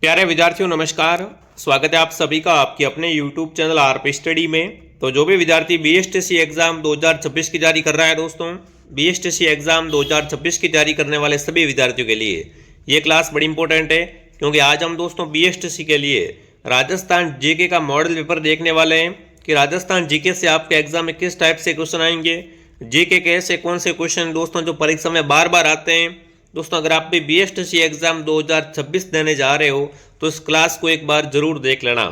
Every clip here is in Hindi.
प्यारे विद्यार्थियों नमस्कार। स्वागत है आप सभी का आपके अपने YouTube चैनल आरपी स्टडी में। तो जो भी विद्यार्थी बीएसटीसी एग्जाम 2026 की तैयारी कर रहा है दोस्तों, बीएसटीसी एग्जाम 2026 की तैयारी करने वाले सभी विद्यार्थियों के लिए ये क्लास बड़ी इंपॉर्टेंट है, क्योंकि आज हम दोस्तों बीएसटीसी के लिए राजस्थान जीके का मॉडल पेपर देखने वाले हैं कि राजस्थान जीके से आपके एग्जाम में किस टाइप से क्वेश्चन आएंगे, जीके के ऐसे कौन से क्वेश्चन दोस्तों जो परीक्षा में बार बार आते हैं। दोस्तों अगर आप भी बीएसटीसी एग्जाम 2026 देने जा रहे हो तो इस क्लास को एक बार जरूर देख लेना।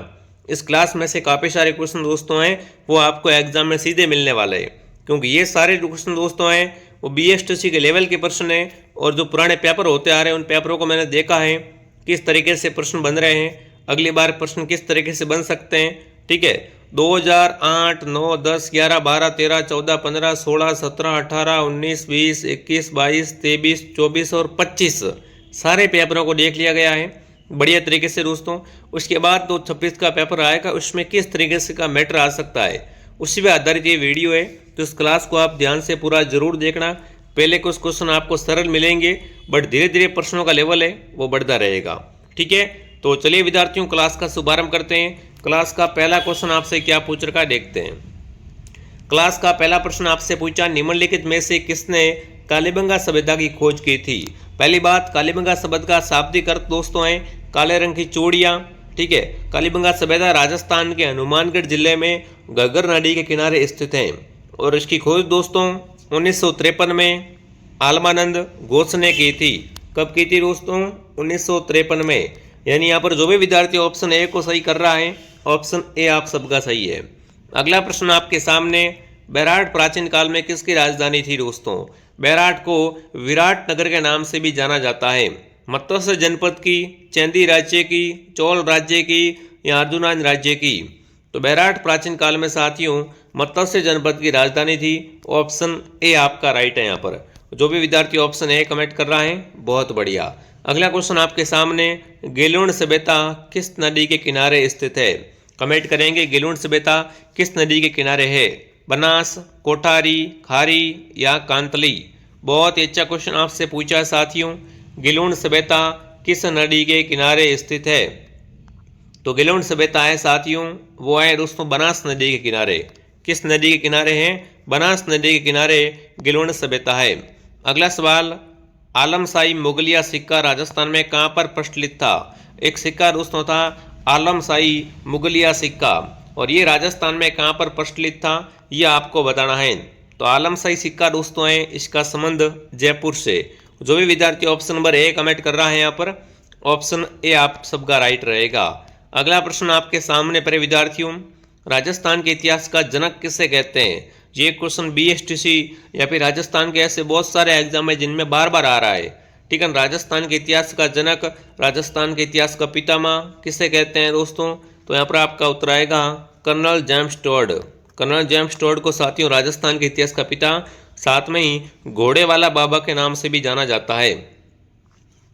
इस क्लास में से काफ़ी सारे क्वेश्चन दोस्तों हैं वो आपको एग्जाम में सीधे मिलने वाले हैं, क्योंकि ये सारे क्वेश्चन दोस्तों हैं वो बीएसटीसी के लेवल के प्रश्न हैं। और जो पुराने पेपर होते आ रहे हैं उन पेपरों को मैंने देखा है किस तरीके से प्रश्न बन रहे हैं, अगली बार प्रश्न किस तरीके से बन सकते हैं। ठीक है, 2008, 9, 10, 11, 12, 13, 14, 15, 16, 17, 18, 19, 20, 21, 22, 23, 24 और 25 सारे पेपरों को देख लिया गया है बढ़िया तरीके से दोस्तों। उसके बाद तो 26 का पेपर आएगा, उसमें किस तरीके से का मैटर आ सकता है उसी पर आधारित ये वीडियो है। तो इस क्लास को आप ध्यान से पूरा जरूर देखना। पहले कुछ क्वेश्चन आपको सरल मिलेंगे, बट धीरे धीरे प्रश्नों का लेवल है वो बढ़ता रहेगा। ठीक है, तो चलिए विद्यार्थियों क्लास का शुभारंभ करते हैं। क्लास का पहला क्वेश्चन आपसे क्या पूछ रखा है देखते हैं। क्लास का पहला प्रश्न आपसे पूछा, निम्नलिखित में से किसने कालीबंगा सभ्यता की खोज की थी। पहली बात, कालीबंगा सभ्यता का शाब्दिक अर्थ दोस्तों है काले रंग की चूड़ियाँ। ठीक है, कालीबंगा सभ्यता राजस्थान के हनुमानगढ़ जिले में घग्गर नदी के किनारे स्थित है और इसकी खोज दोस्तों 1953 में आलमानंद घोष ने की थी। कब की थी दोस्तों? 1953 में। यानी यहाँ पर जो भी विद्यार्थी ऑप्शन ए को सही कर रहा है, ऑप्शन ए आप सबका सही है। अगला प्रश्न आपके सामने, बैराट प्राचीन काल में किसकी राजधानी थी दोस्तों। बैराट को विराट नगर के नाम से भी जाना जाता है। मत्स्य जनपद की, चैंदी राज्य की, चोल राज्य की या अर्जुनान राज्य की। तो बैराट प्राचीन काल में साथियों मत्स्य जनपद की राजधानी थी। ऑप्शन ए आपका राइट है। यहाँ पर जो भी विद्यार्थी ऑप्शन ए कमेंट कर रहा है बहुत बढ़िया। अगला क्वेश्चन आपके सामने, गेलुंड सभ्यता किस नदी के किनारे स्थित है। कमेंट करेंगे गेलुंड सभ्यता किस नदी के किनारे है, बनास, कोठारी, खारी या कांतली। बहुत ही अच्छा क्वेश्चन आपसे पूछा है साथियों। गेलुंड सभ्यता किस नदी के किनारे स्थित है। तो गेलुंड सभ्यता है साथियों वो है दोस्तों बनास नदी के किनारे। किस नदी के किनारे है? बनास नदी के किनारे गेलुंड सभ्यता है। अगला सवाल, आलमशाही मुगलिया सिक्का राजस्थान में कहाँ पर प्रचलित था। एक सिक्का दोस्तों था आलमशाही मुगलिया सिक्का, और ये राजस्थान में कहाँ पर प्रचलित था ये आपको बताना है। तो आलमशाही सिक्का दोस्तों है इसका संबंध जयपुर से। जो भी विद्यार्थी ऑप्शन नंबर ए कमेंट कर रहा है यहाँ पर ऑप्शन ए आप सबका राइट रहेगा। अगला प्रश्न आपके सामने पर विद्यार्थियों, राजस्थान के इतिहास का जनक किसे कहते हैं। ये क्वेश्चन बीएसटीसी या फिर राजस्थान के ऐसे बहुत सारे एग्जाम है जिनमें बार बार आ रहा है। ठीक है, राजस्थान के इतिहास का जनक, राजस्थान के इतिहास का पितामह किसे कहते हैं दोस्तों। तो यहाँ पर आपका उत्तर आएगा colonel James Tod. Colonel James Tod को साथियों राजस्थान के इतिहास का पिता, साथ में ही घोड़े वाला बाबा के नाम से भी जाना जाता है।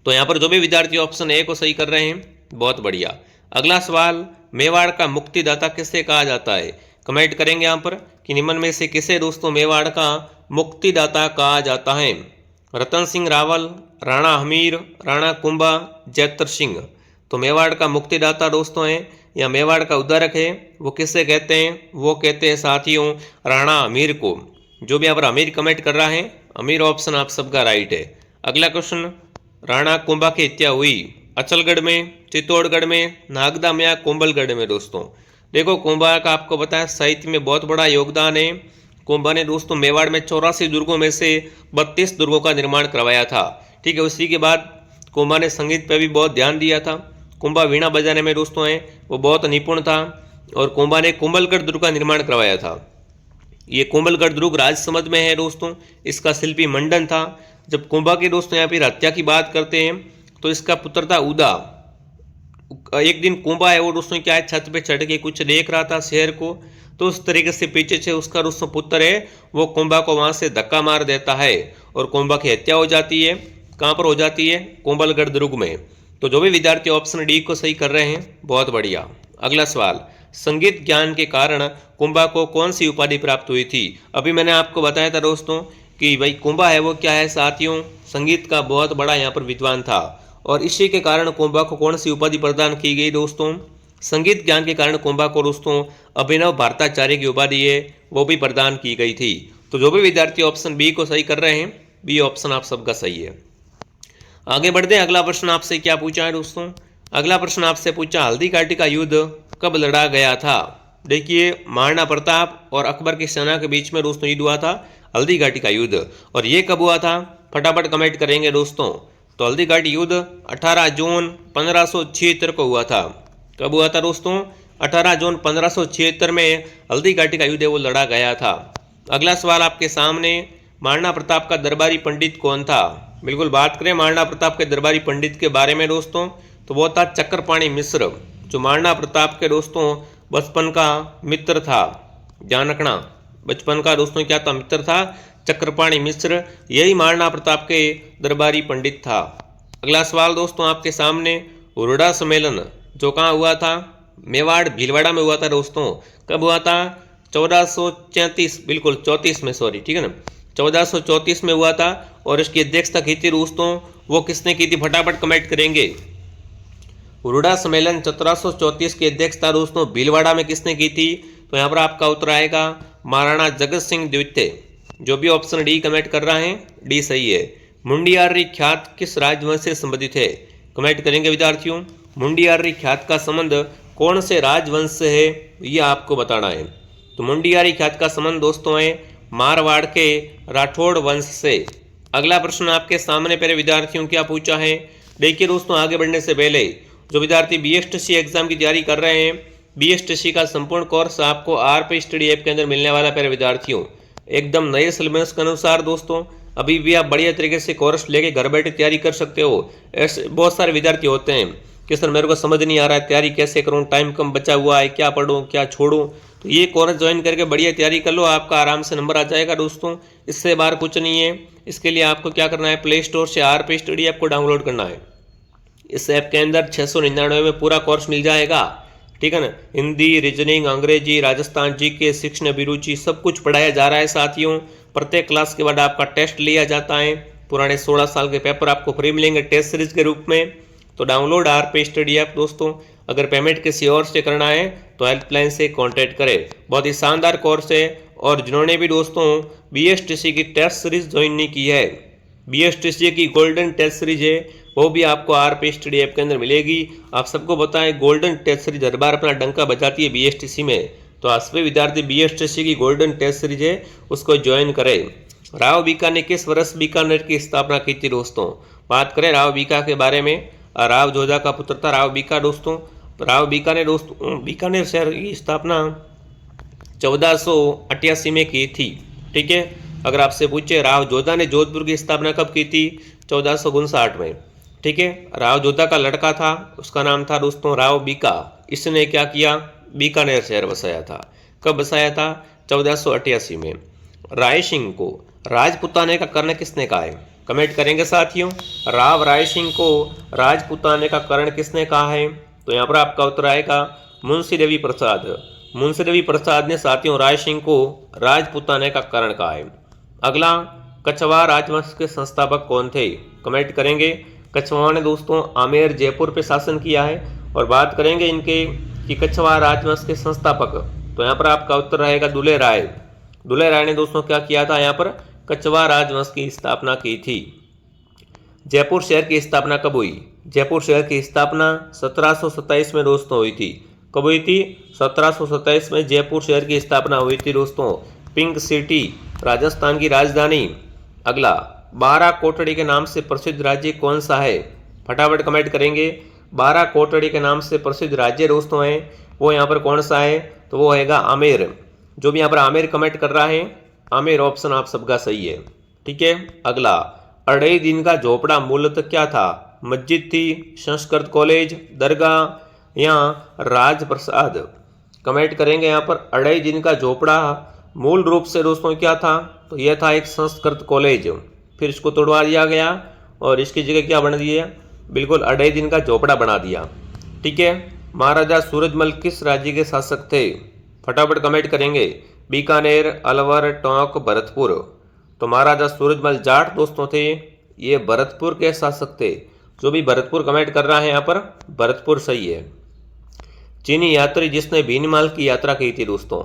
तो यहाँ पर जो भी विद्यार्थी ऑप्शन ए को सही कर रहे हैं बहुत बढ़िया। अगला सवाल, मेवाड़ का मुक्तिदाता किसे कहा जाता है। कमेंट करेंगे यहाँ पर कि निम्न में से किसे दोस्तों मेवाड़ का मुक्तिदाता कहा जाता है। रतन सिंह रावल, राणा हमीर, राणा कुंभा, जैतर सिंह। तो मेवाड़ का मुक्तिदाता दोस्तों हैं या मेवाड़ का उद्धारक है वो किससे कहते हैं, वो कहते हैं साथियों राणा हमीर को। जो भी यहाँ पर अमीर कमेंट कर रहा है अमीर ऑप्शन आप सबका राइट है। अगला क्वेश्चन, राणा कुंभा की हत्या हुई अचलगढ़ में, चित्तौड़गढ़ में, नागदा में या कोंबलगढ़ में। दोस्तों देखो कुंभा का आपको पता है साहित्य में बहुत बड़ा योगदान है। कुंभा ने दोस्तों मेवाड़ में 84 दुर्गों में से 32 दुर्गों का निर्माण करवाया था। ठीक है, उसी के बाद कुंभा ने संगीत पर भी बहुत ध्यान दिया था। कुंभा वीणा बजाने में दोस्तों है वो बहुत निपुण था और कुंभा ने कुंभलगढ़ दुर्ग का निर्माण करवाया था। ये कुंभलगढ़ दुर्ग राजसमंद में है दोस्तों। इसका शिल्पी मंडन था। जब कुंभा के दोस्तों यहाँ पर हत्या की बात करते हैं तो इसका पुत्र था उदा। एक दिन कुंभा है वो दोस्तों क्या है छत पे चढ़ के कुछ देख रहा था शहर को, तो उस तरीके से पीछे से उसका दोस्तों पुत्र है वो कुंभा को वहां से धक्का मार देता है और कुंभा की हत्या हो जाती है। कहाँ पर हो जाती है? कुंभलगढ़ दुर्ग में। तो जो भी विद्यार्थी ऑप्शन डी को सही कर रहे हैं बहुत बढ़िया। अगला सवाल, संगीत ज्ञान के कारण कुंभा को कौन सी उपाधि प्राप्त हुई थी। अभी मैंने आपको बताया था दोस्तों कि भाई कुंभा है वो क्या है साथियों संगीत का बहुत बड़ा यहाँ पर विद्वान था और इसी के कारण कोंबा को कौन सी उपाधि प्रदान की गई दोस्तों? संगीत ज्ञान के कारण कोंबा को दोस्तों अभिनव भारताचार्य की उपाधि है वो भी प्रदान की गई थी। तो जो भी विद्यार्थी ऑप्शन बी को सही कर रहे हैं, बी ऑप्शन आप सबका सही है। आगे बढ़ते हैं। अगला प्रश्न आपसे क्या पूछा है दोस्तों? अगला प्रश्न आपसे पूछा हल्दी घाटी का युद्ध कब लड़ा गया था? देखिए, महाराणा प्रताप और अकबर की सेना के बीच में दोस्तों युद्ध हुआ था हल्दी घाटी का युद्ध। और ये कब हुआ था? फटाफट कमेंट करेंगे दोस्तों। तो हल्दी घाटी युद्ध 18 जून 1576 को हुआ था। कब हुआ था दोस्तों? 18 जून 1576 में हल्दी घाटी का युद्ध वो लड़ा गया था। अगला सवाल आपके सामने, महाराणा प्रताप का दरबारी पंडित कौन था? बिल्कुल बात करें महाराणा प्रताप के दरबारी पंडित के बारे में दोस्तों, तो वो था चक्रपाणी मिश्र, जो महाराणा प्रताप के दोस्तों बचपन का मित्र था। ध्यान रखना, बचपन का दोस्तों क्या था? मित्र था। चक्रपाणी मिश्र यही महाराणा प्रताप के दरबारी पंडित था। अगला सवाल दोस्तों आपके सामने, हुरडा सम्मेलन जो कहाँ हुआ था? मेवाड़ भीलवाड़ा में हुआ था दोस्तों। कब हुआ था? 1434, बिल्कुल 34 में, सॉरी, ठीक है ना, 1434 में हुआ था। और इसकी अध्यक्षता की थी दोस्तों, वो किसने की थी? फटाफट कमेंट करेंगे। हुरडा सम्मेलन 1434 की अध्यक्षता दोस्तों भीलवाड़ा में किसने की थी? तो यहाँ पर आपका उत्तर आएगा महाराणा जगत सिंह द्वितीय। जो भी ऑप्शन डी कमेंट कर रहा है, डी सही है। मुंडियारी ख्यात किस राजवंश से संबंधित है? कमेंट करेंगे विद्यार्थियों। मुंडियारी ख्यात का संबंध कौन से राजवंश से है, ये आपको बताना है। तो मुंडियारी ख्यात का संबंध दोस्तों है मारवाड़ के राठौड़ वंश से। अगला प्रश्न आपके सामने पहले विद्यार्थियों क्या पूछा है? देखिए दोस्तों, आगे बढ़ने से पहले जो विद्यार्थी बीएसटीसी एग्जाम की तैयारी कर रहे हैं, बीएसटीसी का संपूर्ण कोर्स आपको आरपी स्टडी ऐप के अंदर मिलने वाला है। पहले विद्यार्थियों, एकदम नए सिलेबस के अनुसार दोस्तों अभी भी आप बढ़िया तरीके से कोर्स लेके घर बैठे तैयारी कर सकते हो। ऐसे बहुत सारे विद्यार्थी होते हैं कि सर मेरे को समझ नहीं आ रहा है, तैयारी कैसे करूं, टाइम कम बचा हुआ है, क्या पढूं क्या छोड़ूं। तो ये कोर्स ज्वाइन करके बढ़िया तैयारी कर लो, आपका आराम से नंबर आ जाएगा दोस्तों। इससे बाहर कुछ नहीं है। इसके लिए आपको क्या करना है, प्ले स्टोर से आरपी स्टडी ऐप को डाउनलोड करना है। इस ऐप के अंदर 699 में पूरा कोर्स मिल जाएगा, ठीक है ना। हिंदी, रीजनिंग, अंग्रेजी, राजस्थान जीके, शिक्षण अभिरुचि सब कुछ पढ़ाया जा रहा है साथियों। प्रत्येक क्लास के बाद आपका टेस्ट लिया जाता है। पुराने 16 साल के पेपर आपको फ्री मिलेंगे टेस्ट सीरीज के रूप में। तो डाउनलोड आरपी स्टडी ऐप दोस्तों। अगर पेमेंट किसी और से करना है तो हेल्पलाइन से कांटेक्ट करें। बहुत ही शानदार कोर्स है। और जिन्होंने भी दोस्तों बीएसटीसी की टेस्ट सीरीज ज्वाइन नहीं की है, बीएसटीसी की गोल्डन टेस्ट सीरीज है, वो भी आपको आरपी स्टडी ऐप के अंदर मिलेगी। आप सबको बताएं, गोल्डन टेस्ट सीरीज हर बार अपना डंका बजाती है बीएसटीसी में। तो आज सभी विद्यार्थी बीएसटीसी की गोल्डन टेस्ट सीरीज है उसको ज्वाइन करें। राव बीका ने किस वर्ष बीकानेर की स्थापना की थी दोस्तों? बात करें राव बीका के बारे में, राव जोधा का पुत्र था राव बीका दोस्तों। राव बीका ने दोस्तों बीकानेर शहर की स्थापना 1488 में की थी, ठीक है। अगर आपसे पूछे राव जोधा ने जोधपुर की स्थापना कब की थी? 1459 में, ठीक है। राव जोधा का लड़का था, उसका नाम था दोस्तों राव बीका। इसने क्या किया? बीकानेर शहर बसाया था। कब बसाया था? 1488 में। राय सिंह को राजपुताने का कर्ण किसने कहा है? कमेंट करेंगे साथियों। राव राय सिंह को राजपुताने का कर्ण किसने कहा है? तो यहाँ पर आपका उत्तर आएगा मुंशी देवी प्रसाद। मुंशी देवी प्रसाद ने साथियों राय सिंह को राजपुताने का कर्ण कहा है। अगला, कछवाहा राजवंश के संस्थापक कौन थे? कमेंट करेंगे। कछवाहा ने दोस्तों आमेर जयपुर पे शासन किया है। और बात करेंगे इनके कि कछवाहा राजवंश के संस्थापक, तो यहाँ पर आपका उत्तर रहेगा दुले राय। दुले राय ने दोस्तों क्या किया था? यहाँ पर कछवाहा राजवंश की स्थापना की थी। जयपुर शहर की स्थापना कब हुई? जयपुर शहर की स्थापना 1727 में दोस्तों हुई थी। कब हुई थी? 1727 में जयपुर शहर की स्थापना हुई थी दोस्तों। पिंक सिटी, राजस्थान की राजधानी। अगला, 12 कोटड़ी के नाम से प्रसिद्ध राज्य कौन सा है? फटाफट कमेंट करेंगे। 12 कोटड़ी के नाम से प्रसिद्ध राज्य दोस्तों है वो यहाँ पर कौन सा है? तो वो हैगा आमेर। जो भी यहाँ पर आमेर कमेंट कर रहा है, आमेर ऑप्शन आप सबका सही है, ठीक है। अगला, अढ़ाई दिन का झोपड़ा मूलतः क्या था? मस्जिद थी, संस्कृत कॉलेज, दरगाह या राजप्रसाद? कमेंट करेंगे यहाँ पर। अढ़ाई दिन का झोपड़ा मूल रूप से दोस्तों क्या था? तो यह था एक संस्कृत कॉलेज, फिर इसको तोड़वा दिया गया और इसकी जगह क्या बना दिया? बिल्कुल अढ़ाई दिन का झोपड़ा बना दिया, ठीक है। महाराजा सूरजमल किस राज्य के शासक थे? फटाफट कमेंट करेंगे। बीकानेर, अलवर, टोंक, भरतपुर। तो महाराजा सूरजमल जाट दोस्तों थे, ये भरतपुर के शासक थे। जो भी भरतपुर कमेंट कर रहा है यहाँ पर, भरतपुर सही है। चीनी यात्री जिसने भीनमाल की यात्रा की थी दोस्तों,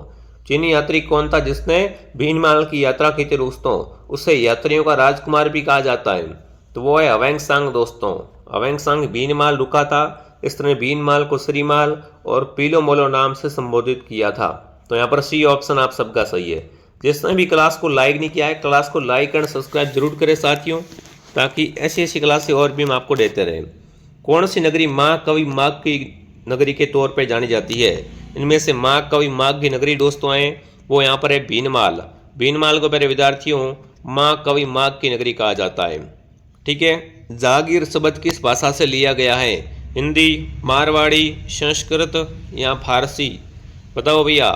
चीनी यात्री कौन था जिसने भीनमाल की यात्रा की थी दोस्तों? उसे यात्रियों का राजकुमार भी कहा जाता है, तो वो है अवेंगसांग दोस्तों। अवेंगसांग भीनमाल रुका था, इसने भीनमाल को श्रीमाल और पीलो मोलो नाम से संबोधित किया था। तो यहाँ पर सी ऑप्शन आप सबका सही है। जिसने भी क्लास को लाइक नहीं किया है, क्लास को लाइक एंड सब्सक्राइब जरूर करें साथियों, ताकि ऐसी ऐसी क्लासें और भी हम आपको देते रहें। कौन सी नगरी माँ कवि माघ की नगरी के तौर पर जानी जाती है? इनमें से माघ कवि माघ की नगरी दोस्तों है वो यहाँ पर है भीनमाल। भीनमाल को मेरे विद्यार्थियों माँ कवि माघ की नगरी कहा जाता है। ठीक है। जागीर शब्द किस भाषा से लिया गया है? हिंदी, मारवाड़ी, संस्कृत या फारसी? बताओ भैया,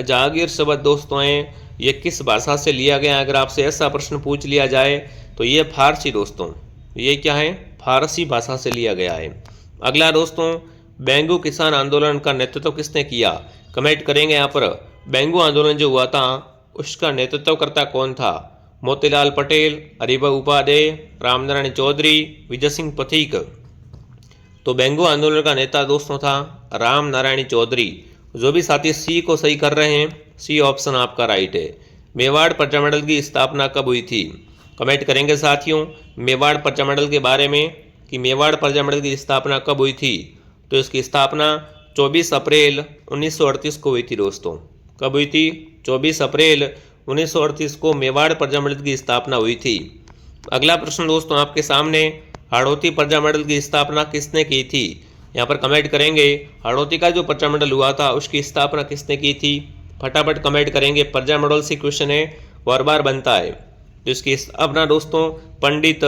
जागीर शब्द दोस्तों हैं ये किस भाषा से लिया गया? अगर आपसे ऐसा प्रश्न पूछ लिया जाए तो ये फारसी दोस्तों, ये क्या है? फारसी भाषा से लिया गया है। अगला दोस्तों, बैंगू किसान आंदोलन का नेतृत्व किसने किया? कमेंट करेंगे यहाँ पर। बैंगू आंदोलन जो हुआ था उसका नेतृत्वकर्ता कौन था? मोतीलाल पटेल, हरिभाऊ उपाध्याय, रामनारायण चौधरी, विजय सिंह पथिक? तो बैंगू आंदोलन का नेता दोस्तों था राम नारायण चौधरी। जो भी साथी सी को सही कर रहे हैं, सी ऑप्शन आपका राइट है। मेवाड़ प्रजामंडल की स्थापना कब हुई थी? कमेंट करेंगे साथियों मेवाड़ प्रजामंडल के बारे में कि मेवाड़ प्रजामंडल की स्थापना कब हुई थी। तो इसकी स्थापना 24 अप्रैल 1938 को हुई थी दोस्तों। कब हुई थी? 24 अप्रैल 1938 को मेवाड़ प्रजामंडल की स्थापना हुई थी। अगला प्रश्न दोस्तों आपके सामने, हाड़ौती प्रजामंडल की स्थापना किसने की थी? यहाँ पर कमेंट करेंगे हाड़ौती का जो प्रजामंडल हुआ था उसकी स्थापना किसने की थी? फटाफट कमेंट करेंगे। प्रजामंडल से क्वेश्चन है, बार बार बनता है। तो इसकी स्थापना दोस्तों पंडित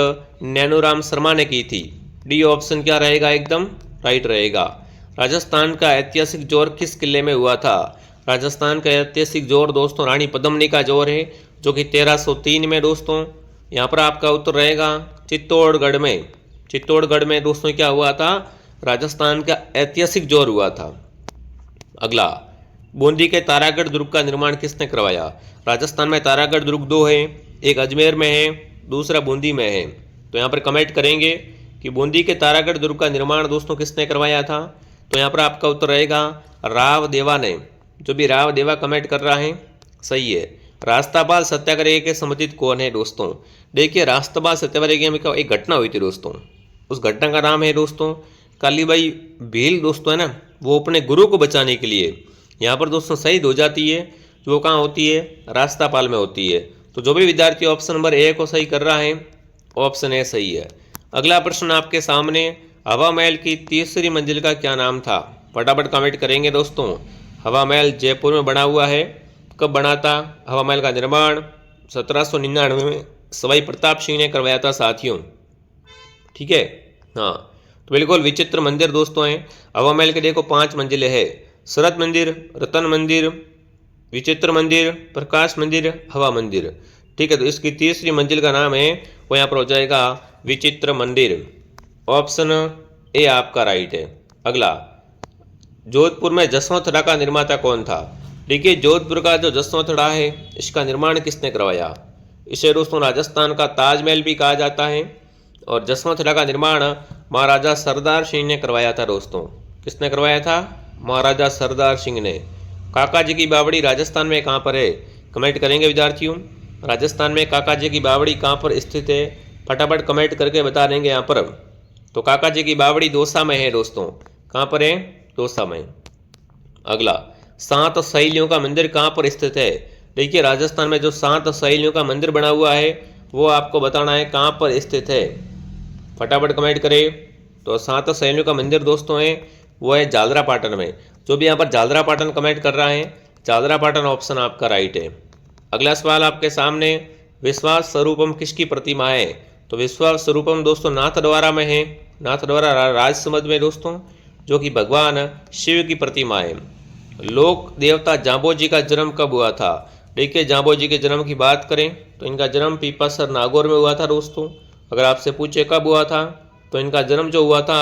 नैनूराम शर्मा ने की थी। डी ऑप्शन क्या रहेगा? एकदम राइट रहेगा। राजस्थान का ऐतिहासिक जोर किस किले में हुआ था? राजस्थान का ऐतिहासिक जोर दोस्तों रानी पद्मिनी का जोर है, जो कि 1303 में दोस्तों। यहाँ पर आपका उत्तर रहेगा चित्तौड़गढ़ में। चित्तौड़गढ़ में दोस्तों क्या हुआ था? राजस्थान का ऐतिहासिक जोर हुआ था। अगला, बूंदी के तारागढ़ दुर्ग का निर्माण किसने करवाया? राजस्थान में तारागढ़ दुर्ग दो है, एक अजमेर में है, दूसरा बूंदी में है। तो यहाँ पर कमेंट करेंगे कि बूंदी के तारागढ़ दुर्ग का निर्माण दोस्तों किसने करवाया था? तो यहाँ पर आपका उत्तर रहेगा राव देवा ने। जो भी राव देवा कमेंट कर रहा है सही है। रास्तापाल सत्याग्रह के संबंधित कौन है दोस्तों? देखिए, रास्तापाल सत्याग्रह में एक घटना हुई थी दोस्तों। उस घटना का नाम है दोस्तों कालीबाई भील दोस्तों, है ना। वो अपने गुरु को बचाने के लिए यहाँ पर दोस्तों शहीद हो जाती है। जो कहाँ होती है? रास्तापाल में होती है। तो जो भी विद्यार्थी ऑप्शन नंबर ए को सही कर रहा है, ऑप्शन ए सही है। अगला प्रश्न आपके सामने, हवा महल की तीसरी मंजिल का क्या नाम था? फटाफट कमेंट करेंगे दोस्तों। हवा महल जयपुर में बना हुआ है। कब बना था हवा महल का निर्माण? 1799 में सवाई प्रताप सिंह ने करवाया था साथियों। ठीक है, हाँ। तो बिल्कुल विचित्र मंदिर दोस्तों हैं। हवा महल के देखो 5 मंजिलें हैं, शरद मंदिर, रतन मंदिर, विचित्र मंदिर, प्रकाश मंदिर, हवा मंदिर। ठीक है, तो इसकी तीसरी मंजिल का नाम है वो यहाँ पर हो जाएगा विचित्र मंदिर। ऑप्शन ए आपका राइट है। अगला, जोधपुर में जसवंतड़ा का निर्माता कौन था? देखिए, जोधपुर का जो जसवंतड़ा है इसका निर्माण किसने करवाया? इसे दोस्तों राजस्थान का ताजमहल भी कहा जाता है। और जसवंतड़ा का निर्माण महाराजा सरदार सिंह ने करवाया था दोस्तों। किसने करवाया था? महाराजा सरदार सिंह ने। काका जी की बावड़ी राजस्थान में कहाँ पर है? कमेंट करेंगे विद्यार्थियों। राजस्थान में काका जी की बावड़ी कहाँ पर स्थित है? फटाफट कमेंट करके बता देंगे यहाँ पर। तो काका जी की बावड़ी दौसा में है दोस्तों। कहाँ पर है? दौसा में। अगला, 7 सहेलियों का मंदिर कहाँ पर स्थित है? देखिए, राजस्थान में जो 7 सहेलियों का मंदिर बना हुआ है वो आपको बताना है कहाँ पर स्थित है। फटाफट कमेंट करें। तो 7 सहेलियों का मंदिर दोस्तों है वो है जालरापाटन में। जो भी यहाँ पर जालरापाटन कमेंट कर रहा है, जालरापाटन ऑप्शन आपका राइट है। अगला सवाल आपके सामने, विश्वास स्वरूपम किसकी प्रतिमा है? तो विश्वास स्वरूपम दोस्तों नाथद्वारा में है। नाथद्वारा राजसमंद में दोस्तों, जो कि भगवान शिव की प्रतिमा है। लोक देवता जांबोजी का जन्म कब हुआ था? देखिए, जांबोजी के जन्म की बात करें तो इनका जन्म पीपासर नागौर में हुआ था दोस्तों। अगर आपसे पूछे कब हुआ था, तो इनका जन्म जो हुआ था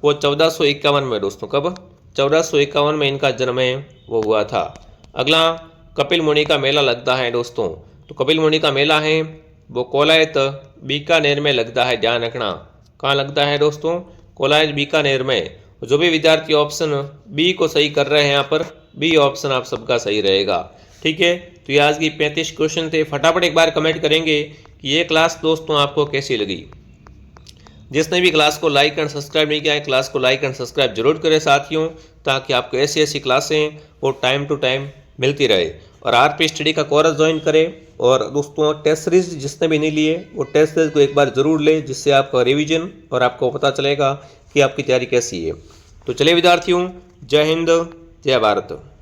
वो 1451 में दोस्तों। कब? 1451 में इनका जन्म है वो हुआ था। अगला, कपिल मुनि का मेला लगता है दोस्तों। तो कपिल मुनि का मेला है वो कोलायत बीकानेर में लगता है, ध्यान रखना। कहाँ लगता है दोस्तों? कॉलेज बीकानेर में। जो भी विद्यार्थी ऑप्शन बी को सही कर रहे हैं यहाँ पर बी ऑप्शन आप सबका सही रहेगा। ठीक है, तो ये आज की 35 क्वेश्चन थे। फटाफट एक बार कमेंट करेंगे कि ये क्लास दोस्तों आपको कैसी लगी। जिसने भी क्लास को लाइक एंड सब्सक्राइब नहीं किया है, क्लास को लाइक एंड सब्सक्राइब जरूर करें साथियों, ताकि आपको ऐसी ऐसी क्लासें वो टाइम टू टाइम मिलती रहे। और आरपी स्टडी का कोर्स ज्वाइन करें। और दोस्तों टेस्ट सीरीज जिसने भी नहीं लिए वो टेस्ट सीरीज को एक बार जरूर ले, जिससे आपका रिवीजन और आपको पता चलेगा कि आपकी तैयारी कैसी है। तो चलिए विद्यार्थियों, जय हिंद, जय भारत।